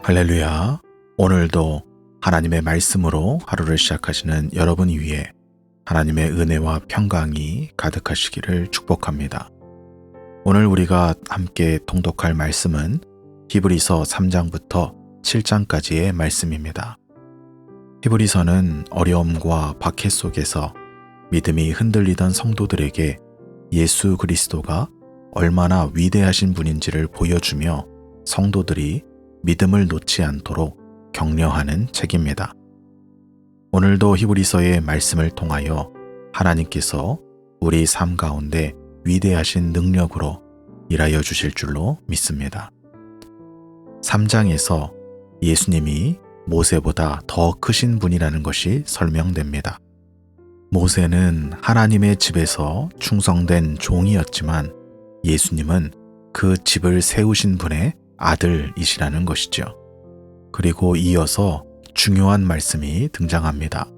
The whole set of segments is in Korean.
할렐루야. 오늘도 하나님의 말씀으로 하루를 시작하시는 여러분 위에 하나님의 은혜와 평강이 가득하시기를 축복합니다. 오늘 우리가 함께 통독할 말씀은 히브리서 3장부터 7장까지의 말씀입니다. 히브리서는 어려움과 박해 속에서 믿음이 흔들리던 성도들에게 예수 그리스도가 얼마나 위대하신 분인지를 보여주며 성도들이 믿음을 놓지 않도록 격려하는 책입니다. 오늘도 히브리서의 말씀을 통하여 하나님께서 우리 삶 가운데 위대하신 능력으로 일하여 주실 줄로 믿습니다. 3장에서 예수님이 모세보다 더 크신 분이라는 것이 설명됩니다. 모세는 하나님의 집에서 충성된 종이었지만 예수님은 그 집을 세우신 분의 아들이시라는 것이죠. 그리고 이어서 중요한 말씀이 등장합니다.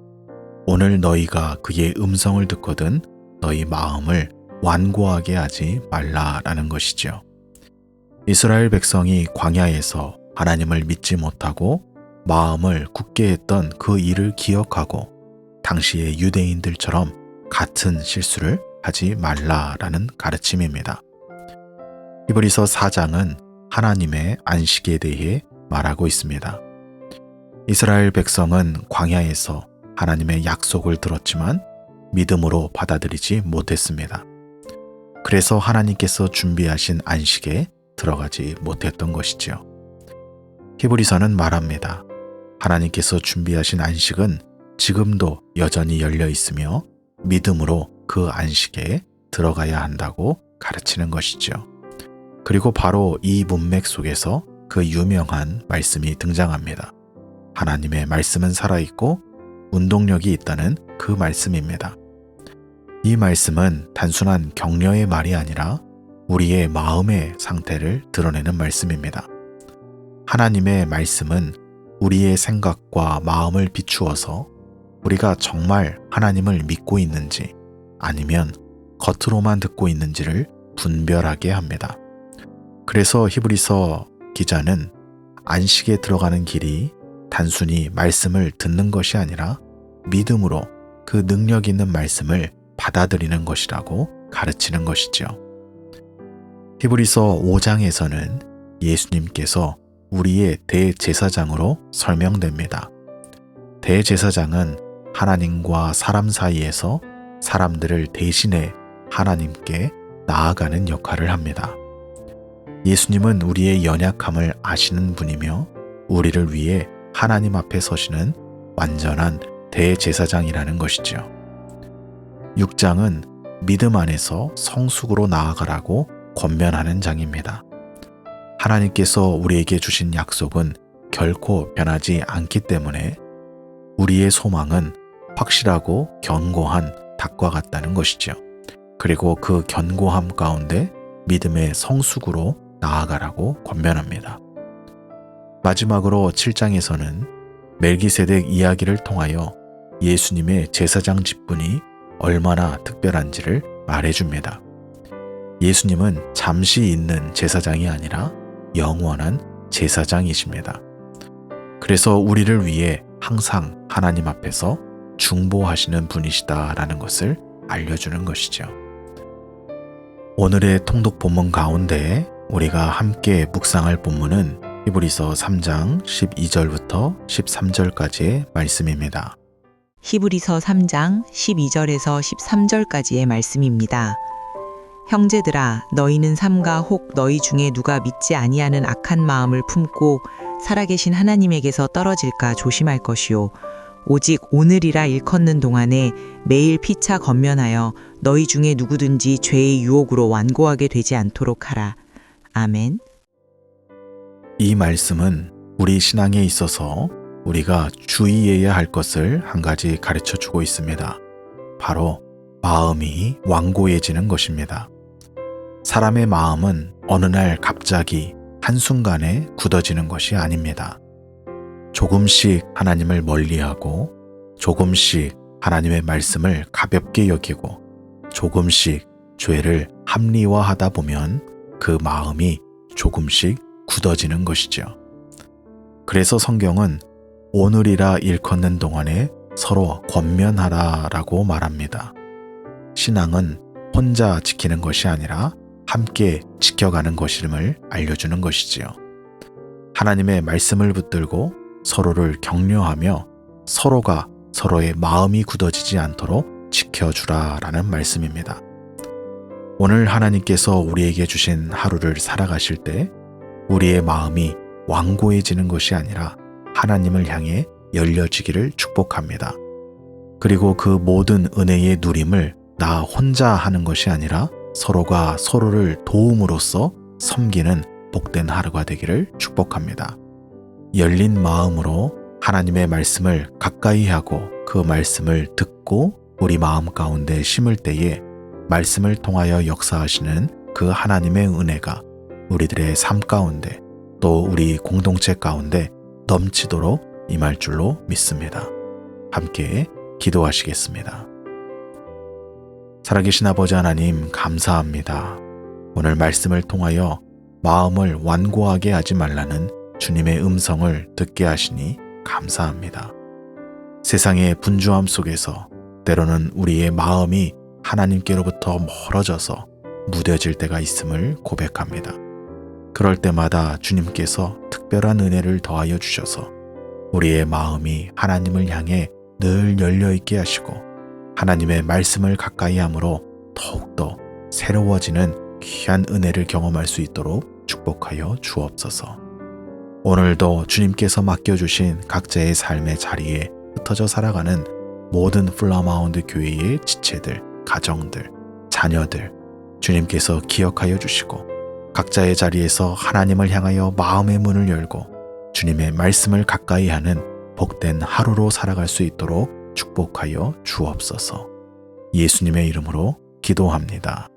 오늘 너희가 그의 음성을 듣거든 너희 마음을 완고하게 하지 말라라는 것이죠. 이스라엘 백성이 광야에서 하나님을 믿지 못하고 마음을 굳게 했던 그 일을 기억하고 당시의 유대인들처럼 같은 실수를 하지 말라라는 가르침입니다. 히브리서 4장은 하나님의 안식에 대해 말하고 있습니다. 이스라엘 백성은 광야에서 하나님의 약속을 들었지만 믿음으로 받아들이지 못했습니다. 그래서 하나님께서 준비하신 안식에 들어가지 못했던 것이지요. 히브리서는 말합니다. 하나님께서 준비하신 안식은 지금도 여전히 열려 있으며 믿음으로 그 안식에 들어가야 한다고 가르치는 것이죠. 그리고 바로 이 문맥 속에서 그 유명한 말씀이 등장합니다. 하나님의 말씀은 살아있고 운동력이 있다는 그 말씀입니다. 이 말씀은 단순한 격려의 말이 아니라 우리의 마음의 상태를 드러내는 말씀입니다. 하나님의 말씀은 우리의 생각과 마음을 비추어서 우리가 정말 하나님을 믿고 있는지 아니면 겉으로만 듣고 있는지를 분별하게 합니다. 그래서 히브리서 기자는 안식에 들어가는 길이 단순히 말씀을 듣는 것이 아니라 믿음으로 그 능력 있는 말씀을 받아들이는 것이라고 가르치는 것이죠. 히브리서 5장에서는 예수님께서 우리의 대제사장으로 설명됩니다. 대제사장은 하나님과 사람 사이에서 사람들을 대신해 하나님께 나아가는 역할을 합니다. 예수님은 우리의 연약함을 아시는 분이며 우리를 위해 하나님 앞에 서시는 완전한 대제사장이라는 것이죠. 6장은 믿음 안에서 성숙으로 나아가라고 권면하는 장입니다. 하나님께서 우리에게 주신 약속은 결코 변하지 않기 때문에 우리의 소망은 확실하고 견고한 닭과 같다는 것이죠. 그리고 그 견고함 가운데 믿음의 성숙으로 나아가라고 권면합니다. 마지막으로 7장에서는 멜기세덱 이야기를 통하여 예수님의 제사장 직분이 얼마나 특별한지를 말해줍니다. 예수님은 잠시 있는 제사장이 아니라 영원한 제사장이십니다. 그래서 우리를 위해 항상 하나님 앞에서 중보하시는 분이시다라는 것을 알려주는 것이죠. 오늘의 통독 본문 가운데 우리가 함께 묵상할 본문은 히브리서 3장 12절부터 13절까지의 말씀입니다. 히브리서 3장 12절에서 13절까지의 말씀입니다. 형제들아 너희는 삼가 혹 너희 중에 누가 믿지 아니하는 악한 마음을 품고 살아계신 하나님에게서 떨어질까 조심할 것이요 오직 오늘이라 일컫는 동안에 매일 피차 건면하여 너희 중에 누구든지 죄의 유혹으로 완고하게 되지 않도록 하라. 아멘. 이 말씀은 우리 신앙에 있어서 우리가 주의해야 할 것을 한 가지 가르쳐주고 있습니다. 바로 마음이 완고해지는 것입니다. 사람의 마음은 어느 날 갑자기 한순간에 굳어지는 것이 아닙니다. 조금씩 하나님을 멀리하고 조금씩 하나님의 말씀을 가볍게 여기고 조금씩 죄를 합리화하다 보면 그 마음이 조금씩 굳어지는 것이죠. 그래서 성경은 오늘이라 일컫는 동안에 서로 권면하라라고 말합니다. 신앙은 혼자 지키는 것이 아니라 함께 지켜가는 것임을 알려주는 것이지요. 하나님의 말씀을 붙들고 서로를 격려하며 서로가 서로의 마음이 굳어지지 않도록 지켜주라라는 말씀입니다. 오늘 하나님께서 우리에게 주신 하루를 살아가실 때 우리의 마음이 완고해지는 것이 아니라 하나님을 향해 열려지기를 축복합니다. 그리고 그 모든 은혜의 누림을 나 혼자 하는 것이 아니라 서로가 서로를 도움으로써 섬기는 복된 하루가 되기를 축복합니다. 열린 마음으로 하나님의 말씀을 가까이 하고 그 말씀을 듣고 우리 마음 가운데 심을 때에 말씀을 통하여 역사하시는 그 하나님의 은혜가 우리들의 삶 가운데 또 우리 공동체 가운데 넘치도록 임할 줄로 믿습니다. 함께 기도하시겠습니다. 살아계신 아버지 하나님 감사합니다. 오늘 말씀을 통하여 마음을 완고하게 하지 말라는 주님의 음성을 듣게 하시니 감사합니다. 세상의 분주함 속에서 때로는 우리의 마음이 하나님께로부터 멀어져서 무뎌질 때가 있음을 고백합니다. 그럴 때마다 주님께서 특별한 은혜를 더하여 주셔서 우리의 마음이 하나님을 향해 늘 열려있게 하시고 하나님의 말씀을 가까이 함으로 더욱더 새로워지는 귀한 은혜를 경험할 수 있도록 축복하여 주옵소서. 오늘도 주님께서 맡겨주신 각자의 삶의 자리에 흩어져 살아가는 모든 플라마운드 교회의 지체들, 가정들, 자녀들 주님께서 기억하여 주시고 각자의 자리에서 하나님을 향하여 마음의 문을 열고 주님의 말씀을 가까이 하는 복된 하루로 살아갈 수 있도록 축복하여 주옵소서. 예수님의 이름으로 기도합니다.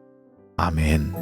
아멘.